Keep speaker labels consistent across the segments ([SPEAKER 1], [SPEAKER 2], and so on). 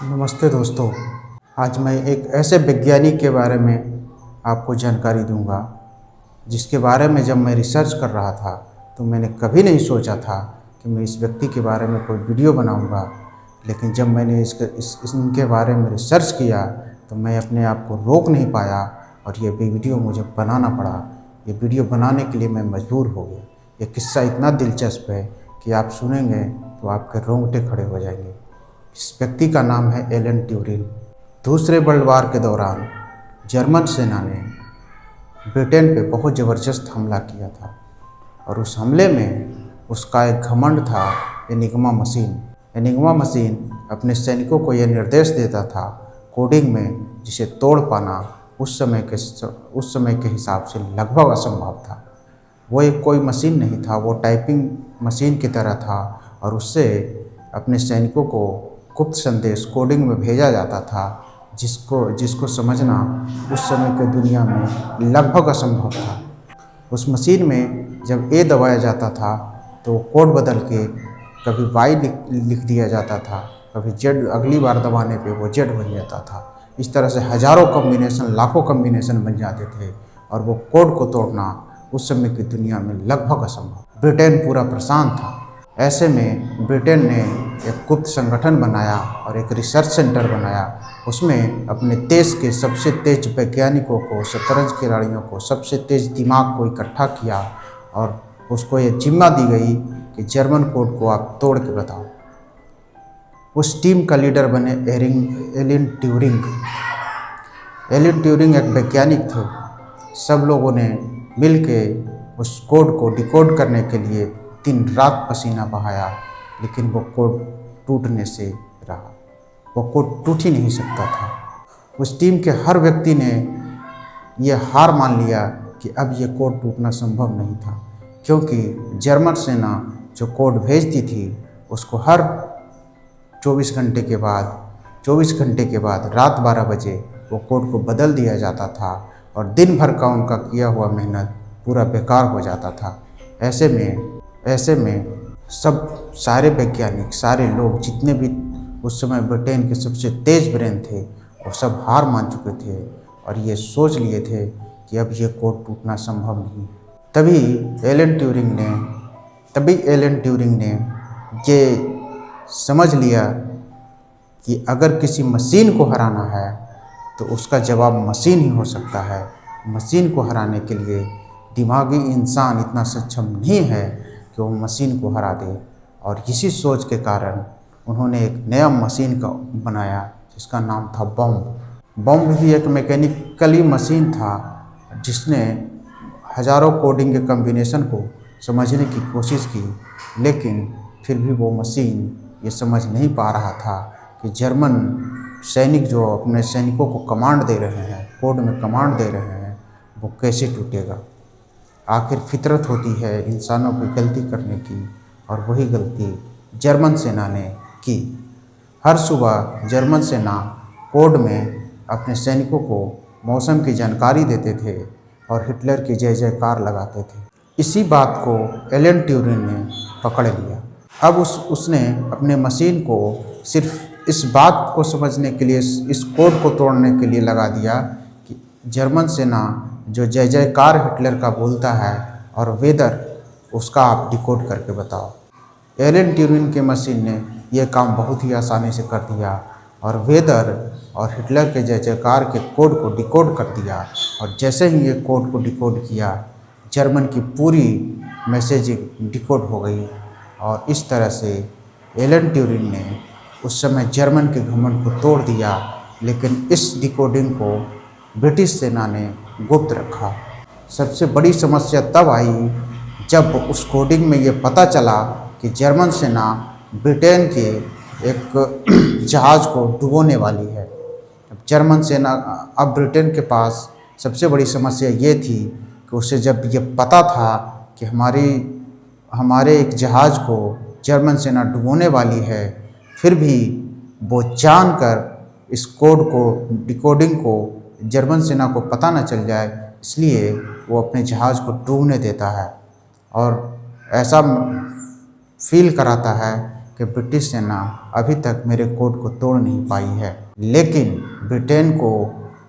[SPEAKER 1] नमस्ते दोस्तों। आज मैं एक ऐसे वैज्ञानिक के बारे में आपको जानकारी दूंगा जिसके बारे में जब मैं रिसर्च कर रहा था तो मैंने कभी नहीं सोचा था कि मैं इस व्यक्ति के बारे में कोई वीडियो बनाऊंगा। लेकिन जब मैंने इनके बारे में रिसर्च किया तो मैं अपने आप को रोक नहीं पाया और ये वीडियो मुझे बनाना पड़ा। ये वीडियो बनाने के लिए मैं मजबूर हो गया। ये किस्सा इतना दिलचस्प है कि आप सुनेंगे तो आपके रोंगटे खड़े हो जाएंगे। इस व्यक्ति का नाम है एलन ट्यूरिंग। दूसरे वर्ल्ड वार के दौरान जर्मन सेना ने ब्रिटेन पे बहुत ज़बरदस्त हमला किया था और उस हमले में उसका एक घमंड था एनिग्मा मशीन। एनिग्मा मशीन अपने सैनिकों को यह निर्देश देता था कोडिंग में, जिसे तोड़ पाना उस समय के हिसाब से लगभग असंभव था। वो एक कोई मशीन नहीं था, वो टाइपिंग मशीन की तरह था और उससे अपने सैनिकों को गुप्त संदेश कोडिंग में भेजा जाता था जिसको समझना उस समय के दुनिया में लगभग असंभव था। उस मशीन में जब ए दबाया जाता था तो कोड बदल के कभी वाई लिख दिया जाता था, कभी जेड अगली बार दबाने पे वो जेड बन जाता था। इस तरह से हज़ारों कम्बिनेशन, लाखों कम्बिनेशन बन जाते थे और वो कोड को तोड़ना उस समय की दुनिया में लगभग असंभव। ब्रिटेन पूरा परेशान था। ऐसे में ब्रिटेन ने एक गुप्त संगठन बनाया और एक रिसर्च सेंटर बनाया। उसमें अपने देश के सबसे तेज वैज्ञानिकों को, शतरंज खिलाड़ियों को, सबसे तेज दिमाग को इकट्ठा किया और उसको ये जिम्मा दी गई कि जर्मन कोड को आप तोड़ के बताओ। उस टीम का लीडर बने एलन ट्यूरिंग। एलन ट्यूरिंग एक वैज्ञानिक थे। सब लोगों ने मिल के उस कोड को डिकोड करने के लिए दिन रात पसीना बहाया, लेकिन वो कोड टूटने से रहा। वो कोड टूट ही नहीं सकता था। उस टीम के हर व्यक्ति ने यह हार मान लिया कि अब ये कोड टूटना संभव नहीं था, क्योंकि जर्मन सेना जो कोड भेजती थी उसको हर 24 घंटे के बाद रात 12 बजे वो कोड को बदल दिया जाता था और दिन भर का उनका किया हुआ मेहनत पूरा बेकार हो जाता था। ऐसे में सारे वैज्ञानिक, सारे लोग, जितने भी उस समय ब्रिटेन के सबसे तेज ब्रेन थे, वो सब हार मान चुके थे और ये सोच लिए थे कि अब ये कोड टूटना संभव नहीं। तभी एलन ट्यूरिंग ने ये समझ लिया कि अगर किसी मशीन को हराना है तो उसका जवाब मशीन ही हो सकता है। मशीन को हराने के लिए दिमागी इंसान इतना सक्षम नहीं है कि वो मशीन को हरा दे। और इसी सोच के कारण उन्होंने एक नया मशीन का बनाया जिसका नाम था बॉम्ब। बॉम्ब भी एक मैकेनिकली मशीन था जिसने हज़ारों कोडिंग के कम्बिनेशन को समझने की कोशिश की, लेकिन फिर भी वो मशीन ये समझ नहीं पा रहा था कि जर्मन सैनिक जो अपने सैनिकों को कमांड दे रहे हैं, कोड में कमांड दे रहे हैं, वो कैसे टूटेगा। आखिर फितरत होती है इंसानों की गलती करने की, और वही गलती जर्मन सेना ने की। हर सुबह जर्मन सेना कोड में अपने सैनिकों को मौसम की जानकारी देते थे और हिटलर की जय जयकार लगाते थे। इसी बात को एलन ट्यूरिंग ने पकड़ लिया। अब उसने अपने मशीन को सिर्फ इस बात को समझने के लिए, इस कोड को तोड़ने के लिए लगा दिया कि जर्मन सेना जो जय जयकार हिटलर का बोलता है और वेदर, उसका आप डिकोड करके बताओ। एलन ट्यूरिंग के मशीन ने यह काम बहुत ही आसानी से कर दिया और वेदर और हिटलर के जय जयकार के कोड को डिकोड कर दिया। और जैसे ही ये कोड को डिकोड किया, जर्मन की पूरी मैसेजिंग डिकोड हो गई। और इस तरह से एलन ट्यूरिंग ने उस समय जर्मन के घमंड को तोड़ दिया। लेकिन इस डिकोडिंग को ब्रिटिश सेना ने गुप्त रखा। सबसे बड़ी समस्या तब आई जब उस कोडिंग में ये पता चला कि जर्मन सेना ब्रिटेन के एक जहाज़ को डुबोने वाली है। जर्मन सेना, अब ब्रिटेन के पास सबसे बड़ी समस्या ये थी कि उसे जब ये पता था कि हमारे एक जहाज़ को जर्मन सेना डुबोने वाली है, फिर भी वो जानकर इस कोड को, डिकोडिंग को जर्मन सेना को पता न चल जाए, इसलिए वो अपने जहाज़ को डूबने देता है और ऐसा फील कराता है कि ब्रिटिश सेना अभी तक मेरे कोड को तोड़ नहीं पाई है। लेकिन ब्रिटेन को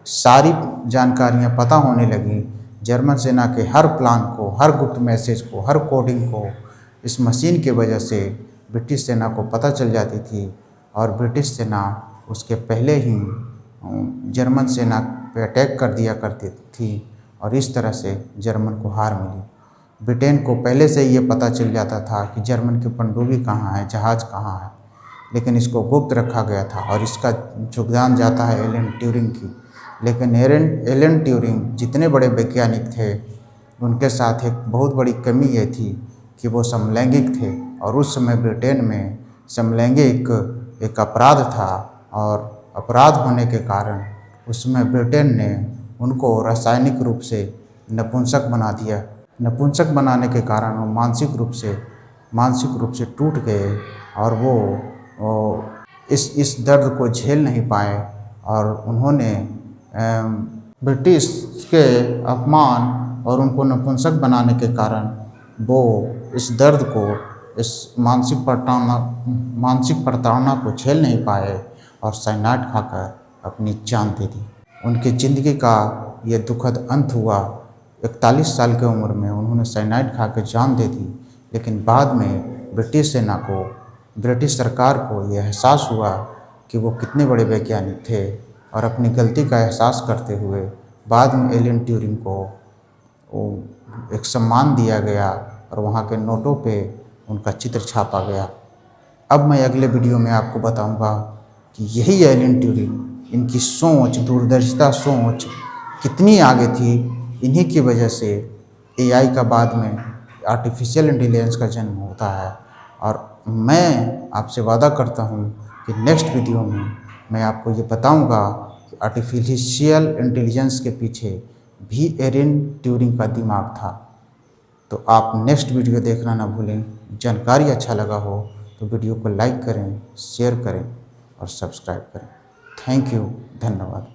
[SPEAKER 1] सारी जानकारियां पता होने लगी, जर्मन सेना के हर प्लान को, हर गुप्त मैसेज को, हर कोडिंग को इस मशीन की वजह से ब्रिटिश सेना को पता चल जाती थी और ब्रिटिश सेना उसके पहले ही जर्मन सेना पे अटैक कर दिया करती थी और इस तरह से जर्मन को हार मिली। ब्रिटेन को पहले से ये पता चल जाता था कि जर्मन की पनडुब्बी कहाँ है, जहाज़ कहाँ है, लेकिन इसको गुप्त रखा गया था और इसका योगदान जाता है एलन ट्यूरिंग की। लेकिन एलन ट्यूरिंग जितने बड़े वैज्ञानिक थे, उनके साथ एक बहुत बड़ी कमी ये थी कि वो समलैंगिक थे और उस समय ब्रिटेन में समलैंगिक एक अपराध था और अपराध होने के कारण उसमें ब्रिटेन ने उनको रासायनिक रूप से नपुंसक बना दिया। नपुंसक बनाने के कारण वो मानसिक रूप से टूट गए और वो इस दर्द को झेल नहीं पाए और उन्होंने ब्रिटिश के अपमान और उनको नपुंसक बनाने के कारण वो इस दर्द को, इस मानसिक प्रताड़ना को झेल नहीं पाए और साइनाइड खाकर अपनी जान दे दी। उनकी ज़िंदगी का ये दुखद अंत हुआ। 41 साल की उम्र में उन्होंने साइनाइड खाकर जान दे दी। लेकिन बाद में ब्रिटिश सेना को, ब्रिटिश सरकार को ये एहसास हुआ कि वो कितने बड़े वैज्ञानिक थे और अपनी गलती का एहसास करते हुए बाद में एलन ट्यूरिंग को एक सम्मान दिया गया और वहाँ के नोटों पे उनका चित्र छापा गया। अब मैं अगले वीडियो में आपको बताऊंगा कि यही एलन ट्यूरिंग, इनकी सोच, दूरदर्शिता सोच कितनी आगे थी। इन्हीं की वजह से एआई का बाद में आर्टिफिशियल इंटेलिजेंस का जन्म होता है। और मैं आपसे वादा करता हूँ कि नेक्स्ट वीडियो में मैं आपको ये बताऊंगा कि आर्टिफिशियल इंटेलिजेंस के पीछे भी एलन ट्यूरिंग का दिमाग था। तो आप नेक्स्ट वीडियो देखना ना भूलें। जानकारी अच्छा लगा हो तो वीडियो को लाइक करें, शेयर करें और सब्सक्राइब करें। थैंक यू, धन्यवाद।